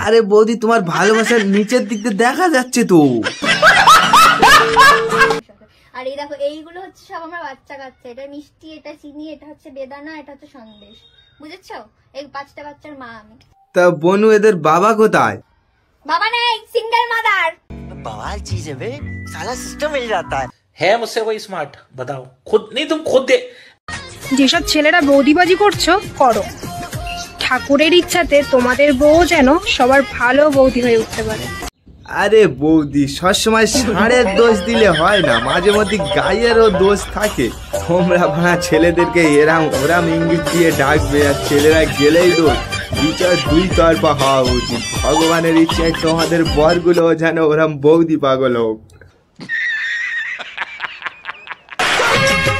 আরে বৌদি তোমার ভালোবাসার নিচের দিক দিয়ে দেখা যাচ্ছে তো। আর এই দেখো এইগুলো হচ্ছে সব আমরা বাচ্চা কাচ্চা, এটা মিষ্টি, এটা চিনি, এটা হচ্ছে বেদানা, এটা হচ্ছে সন্দেশ, বুঝেছো? এই 5টা বাচ্চার মা আমি। তা বনু এদের বাবা কোথায়? বাবা নেই, সিঙ্গেল মাদার। बवाल चीज है बे, साला सिस्टम मिल जाता है मुझसे कोई स्मार्ट? बताओ खुद नहीं, तुम खुद दे। যেসব ছেলেরা বৌদিবাজি করছো করো, ঠাকুরের ইচ্ছাতে তোমাদের বউ যেন সবার ভালো বৌদি হয়ে উঠতে পারে। আরে বৌদি সবসময় ষাঁড়ের দোষ দিলে হয় না, মাঝে মধ্যে গায়েরও দোষ থাকে। তোমরা ভাড়া ছেলেদেরকে এরাম ওরাম ইঙ্গিত দিয়ে ডাকবে, আর ছেলেরা গেলেই দোষ। বিচার দুই তরফা হওয়া উচিত। ভগবানের ইচ্ছায় তোমাদের বরগুলো যেন ওরাম বৌদি পাগল হোক।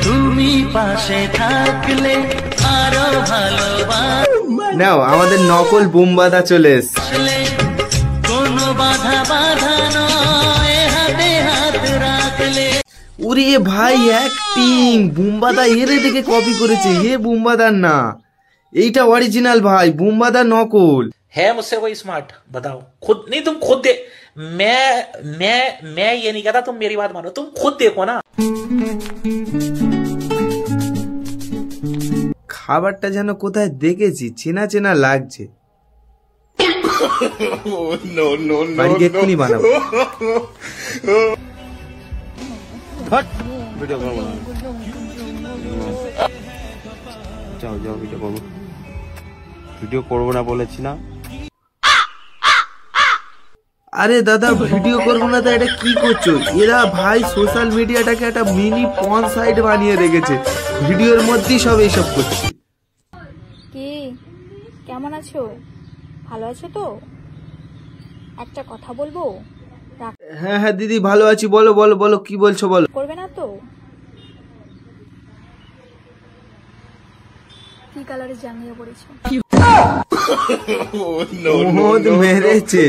তুমি পাশে থাকলে আরো ভালোবাসলে। নাও আমাদের নকল বুমবাদা চলে এসছে। কোনো বাধা বাধা নয়, হাতে হাত রাখলে। উরে ভাই অ্যাক্টিং, বুমবাদা এর দেখে কপি করেছে, এ বুমবাদার না, এইটা অরিজিনাল ভাই, বুমবাদা নকল। है मुझसे कोई स्मार्ट? बताओ खुद नहीं, तुम खुद दे। मैं ये नहीं कहता, तुम मेरी बात मानो, तुम खुद देखो ना। খাবারটা যেন কোথায় দেখেছি, চেনা চেনা লাগছে। বাড়িতে এক্ষুনি বানাবো। যাও যাও, ভিডিও করবো না বলেছি না। আরে দাদা ভিডিও করবো না তো এটা কি করছো? এরা ভাই সোশ্যাল মিডিয়াটাকে একটা মিনি পন সাইট বানিয়ে রেখেছে, ভিডিওর মধ্যেই সব এইসব করছে। কি কেমন আছো? ভালো আছো তো? একটা কথা বলবো? হ্যাঁ হ্যাঁ দিদি ভালো আছি, বলো বলো বলো, কি বলছো বলো। করবে না তো? কি কালারের জাঙ্গিয়া পরেছো? মেরেছে।